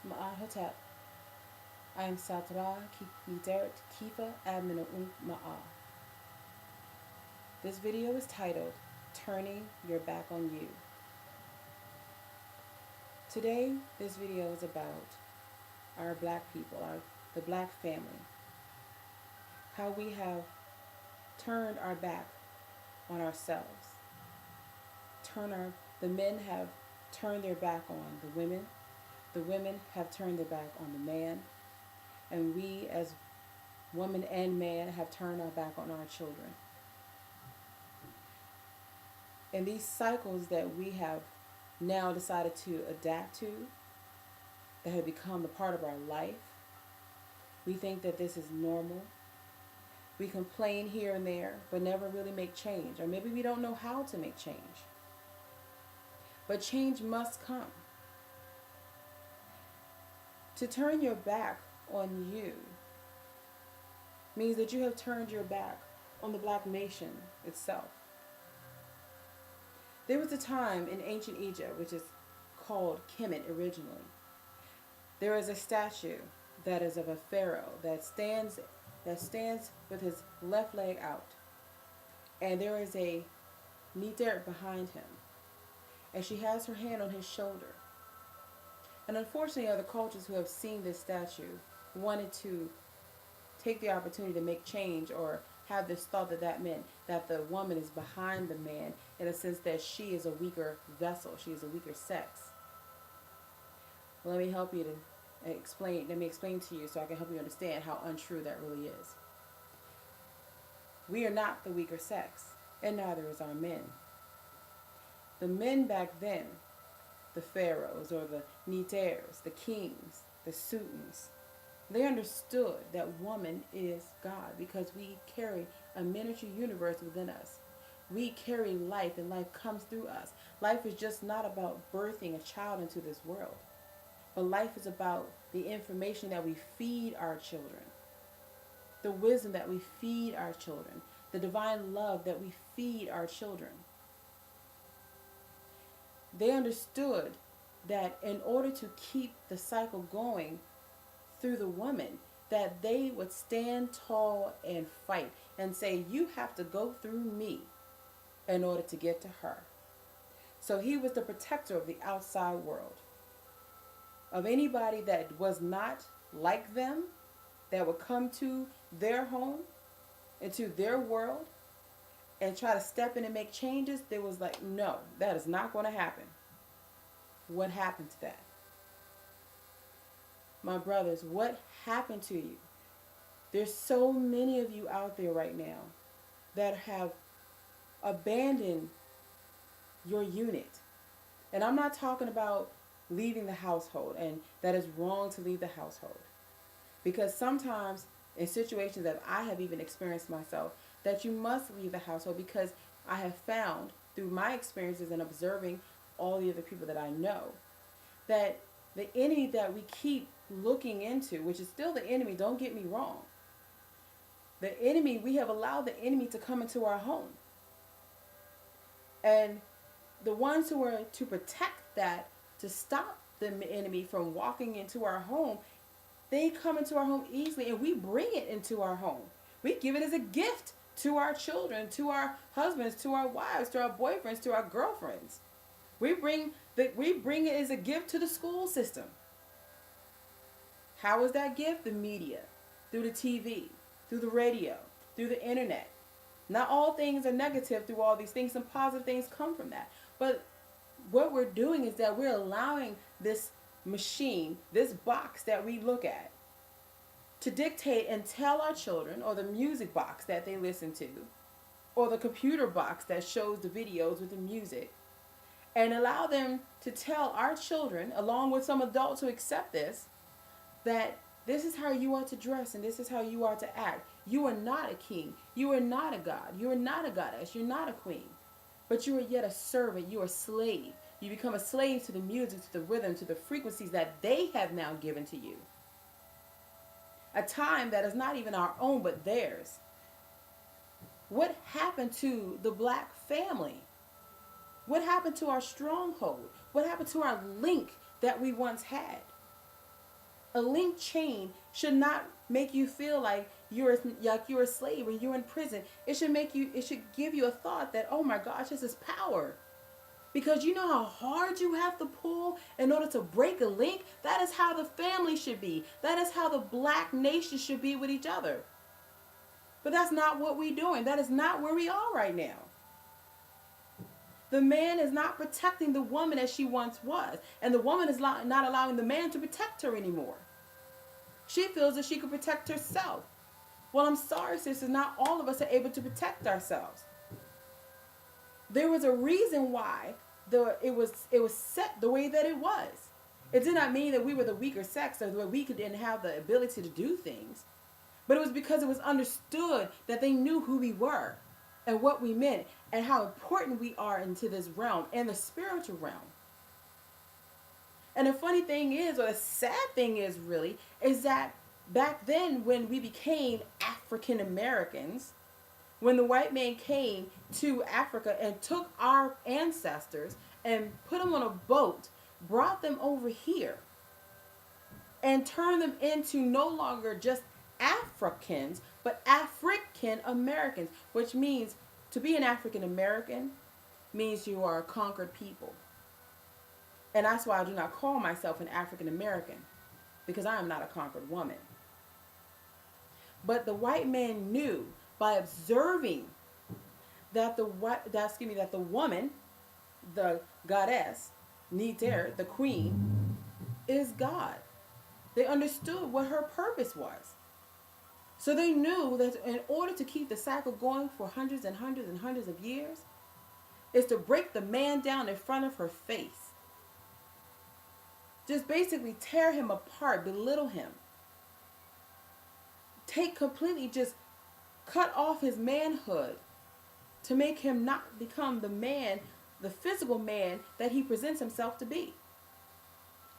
Ma'a Hotep. I am Satra Mideret Kifa Admin Ma'a. This video is titled Turning Your Back on You. Today, this video is about our black people, the black family. How we have turned our back on ourselves. The men have turned their back on the women. The women have turned their back on the man. And we as woman and man have turned our back on our children. And these cycles that we have now decided to adapt to, that have become a part of our life, we think that this is normal. We complain here and there, but never really make change. Or maybe we don't know how to make change. But change must come. To turn your back on you means that you have turned your back on the black nation itself. There was a time in ancient Egypt, which is called Kemet originally. There is a statue that is of a pharaoh that stands with his left leg out. And there is a Nidert behind him. And she has her hand on his shoulder. And unfortunately, other cultures who have seen this statue wanted to take the opportunity to make change or have this thought that that meant that the woman is behind the man in a sense that she is a weaker vessel, she is a weaker sex. Let me explain to you so I can help you understand how untrue that really is. We are not the weaker sex, and neither is our men. The men back then, the pharaohs or the Niters, the kings, the sultans, they understood that woman is God because we carry a miniature universe within us. We carry life and life comes through us. Life is just not about birthing a child into this world, but life is about the information that we feed our children, the wisdom that we feed our children, the divine love that we feed our children. They understood that in order to keep the cycle going through the woman, that they would stand tall and fight and say, you have to go through me in order to get to her. So he was the protector of the outside world, of anybody that was not like them, that would come to their home, into their world, and try to step in and make changes. There was like, no, that is not going to happen. What happened to that? My brothers, what happened to you? There's so many of you out there right now that have abandoned your unit. And I'm not talking about leaving the household, and that is wrong to leave the household. Because sometimes in situations that I have even experienced myself, that you must leave the household because I have found through my experiences and observing all the other people that I know, that the enemy that we keep looking into, which is still the enemy, don't get me wrong. The enemy, we have allowed the enemy to come into our home. And the ones who are to protect that, to stop the enemy from walking into our home, they come into our home easily and we bring it into our home. We give it as a gift to our children, to our husbands, to our wives, to our boyfriends, to our girlfriends. We bring it as a gift to the school system. How is that gift? The media, through the TV, through the radio, through the internet. Not all things are negative through all these things. Some positive things come from that. But what we're doing is that we're allowing this machine, this box that we look at, to dictate and tell our children, or the music box that they listen to, or the computer box that shows the videos with the music, and allow them to tell our children, along with some adults who accept this, that this is how you are to dress and this is how you are to act. You are not a king. You are not a god. You are not a goddess. You're not a queen. But you are yet a servant. You are a slave. You become a slave to the music, to the rhythm, to the frequencies that they have now given to you. A time that is not even our own, but theirs. What happened to the black family? What happened to our stronghold? What happened to our link that we once had? A link chain should not make you feel like you're a slave or you're in prison. It should give you a thought that, oh my gosh, this is power. Because you know how hard you have to pull in order to break a link? That is how the family should be. That is how the black nation should be with each other. But that's not what we're doing. That is not where we are right now. The man is not protecting the woman as she once was. And the woman is not allowing the man to protect her anymore. She feels that she can protect herself. Well, I'm sorry, sisters, not all of us are able to protect ourselves. There was a reason why it was set the way that it was. It did not mean that we were the weaker sex or that we didn't have the ability to do things. But it was because it was understood that they knew who we were and what we meant and how important we are into this realm and the spiritual realm. And the funny thing is, or the sad thing is really, is that back then when we became African Americans, when the white man came to Africa and took our ancestors and put them on a boat, brought them over here, and turned them into no longer just Africans, but African Americans, which means to be an African American means you are a conquered people. And that's why I do not call myself an African American, because I am not a conquered woman. But the white man knew by observing that the woman, the goddess, Niter, the queen, is God. They understood what her purpose was. So they knew that in order to keep the cycle going for hundreds and hundreds and hundreds of years, is to break the man down in front of her face. Just basically tear him apart, belittle him. Just cut off his manhood to make him not become the man, the physical man that he presents himself to be.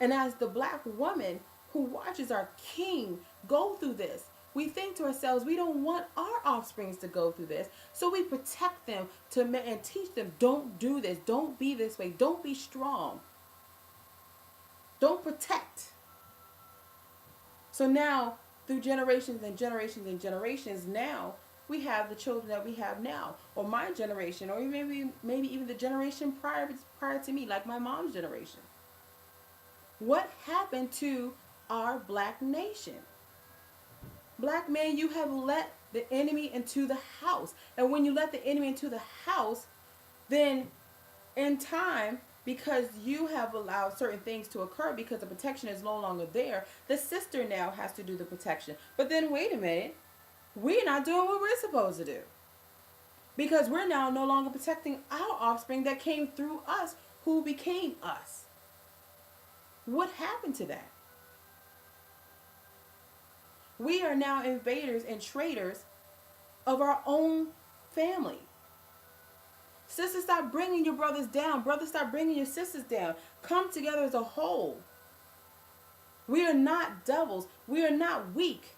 And as the black woman who watches our king go through this, we think to ourselves, we don't want our offsprings to go through this. So we protect them and teach them, don't do this. Don't be this way. Don't be strong. Don't protect. So now, through generations and generations and generations, now we have the children that we have now, or my generation, or maybe even the generation prior to me, like my mom's generation. What happened to our black nation? Black man, you have let the enemy into the house. And when you let the enemy into the house, then in time, because you have allowed certain things to occur because the protection is no longer there, the sister now has to do the protection. But then wait a minute, we're not doing what we're supposed to do. Because we're now no longer protecting our offspring that came through us, who became us. What happened to that? We are now invaders and traitors of our own family. Sisters, stop bringing your brothers down. Brothers, stop bringing your sisters down. Come together as a whole. We are not devils. We are not weak.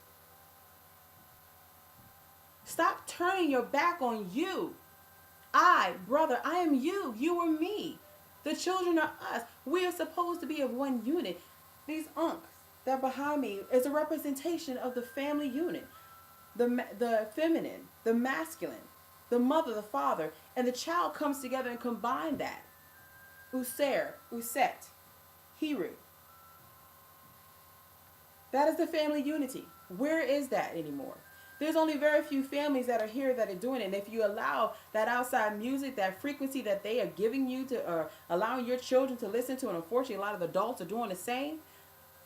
Stop turning your back on you. Brother, I am you. You are me. The children are us. We are supposed to be of one unit. These unks that behind me is a representation of the family unit. The feminine, the masculine, the mother, the father, and the child comes together and combine that. User, Uset, Hiru. That is the family unity. Where is that anymore? There's only very few families that are here that are doing it. And if you allow that outside music, that frequency that they are giving you to, allowing your children to listen to, and unfortunately a lot of adults are doing the same,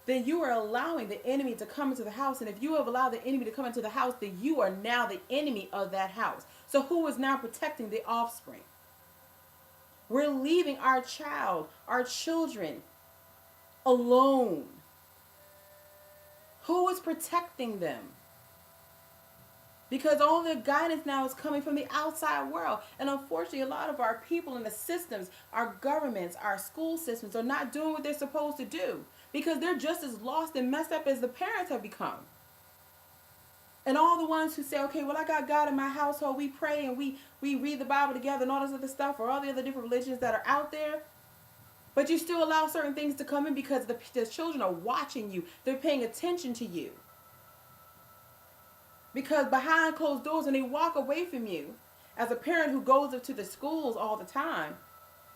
then you are allowing the enemy to come into the house. And if you have allowed the enemy to come into the house, then you are now the enemy of that house. So who is now protecting the offspring? We're leaving our children alone. Who is protecting them? Because all the guidance now is coming from the outside world. And unfortunately, a lot of our people in the systems, our governments, our school systems are not doing what they're supposed to do. Because they're just as lost and messed up as the parents have become. And all the ones who say, okay, well, I got God in my household. We pray and we read the Bible together and all this other stuff, or all the other different religions that are out there. But you still allow certain things to come in because the children are watching you. They're paying attention to you. Because behind closed doors, when they walk away from you, as a parent who goes up to the schools all the time,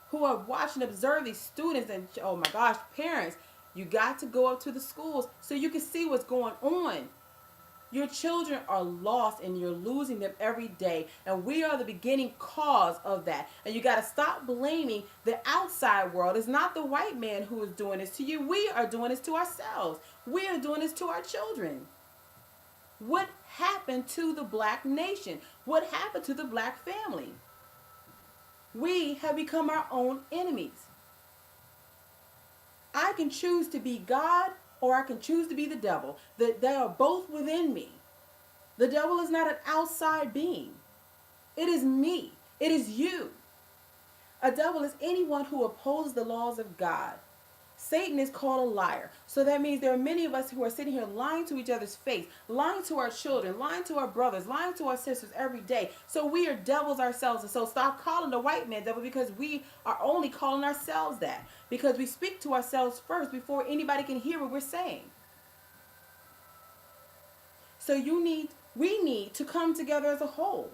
who are watching, observe these students, and oh my gosh, parents, you got to go up to the schools so you can see what's going on. Your children are lost and you're losing them every day. And we are the beginning cause of that. And you got to stop blaming the outside world. It's not the white man who is doing this to you. We are doing this to ourselves. We are doing this to our children. What happened to the black nation? What happened to the black family? We have become our own enemies. I can choose to be God or I can choose to be the devil. They are both within me. The devil is not an outside being. It is me. It is you. A devil is anyone who opposes the laws of God. Satan is called a liar. So that means there are many of us who are sitting here lying to each other's face, lying to our children, lying to our brothers, lying to our sisters every day. So we are devils ourselves. And so stop calling the white man devil, because we are only calling ourselves that. Because we speak to ourselves first before anybody can hear what we're saying. So we need to come together as a whole.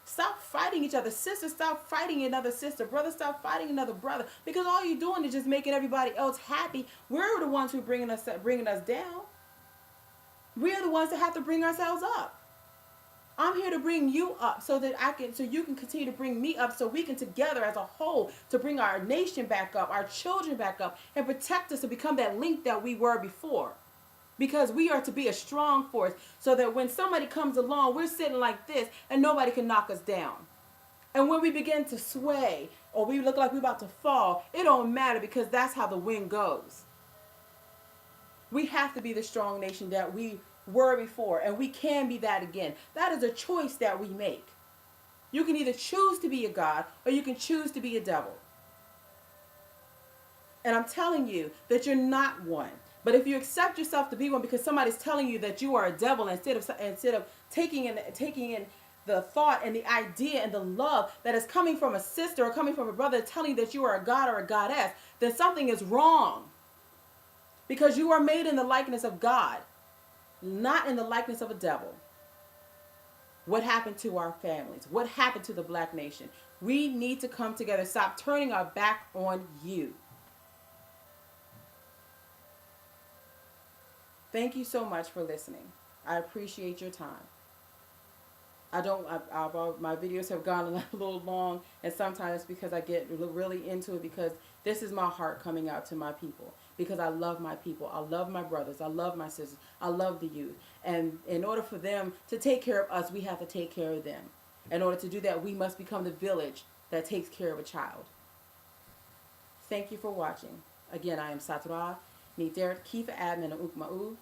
Stop fighting each other. Sisters, stop fighting another sister. Brothers, stop fighting another brother. Because all you're doing is just making everybody else happy. We're the ones who are bringing us down. We're the ones that have to bring ourselves up. I'm here to bring you up so you can continue to bring me up, so we can together as a whole to bring our nation back up, our children back up, and protect us to become that link that we were before. Because we are to be a strong force so that when somebody comes along, we're sitting like this and nobody can knock us down. And when we begin to sway or we look like we're about to fall, it don't matter, because that's how the wind goes. We have to be the strong nation that we were before, and we can be that again. That is a choice that we make. You can either choose to be a God or you can choose to be a devil. And I'm telling you that you're not one. But if you accept yourself to be one because somebody's telling you that you are a devil, instead of taking in the thought and the idea and the love that is coming from a sister or coming from a brother telling you that you are a god or a goddess, then something is wrong. Because you are made in the likeness of God, not in the likeness of a devil. What happened to our families? What happened to the black nation? We need to come together. Stop turning our back on you. Thank you so much for listening. I appreciate your time. My videos have gone a little long, and sometimes because I get really into it, because this is my heart coming out to my people, because I love my people. I love my brothers. I love my sisters. I love the youth. And in order for them to take care of us, we have to take care of them. In order to do that, we must become the village that takes care of a child. Thank you for watching. Again, I am Satra Niter Kifa Admin Ukma'u.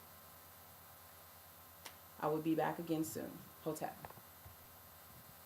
I will be back again soon. Hotep.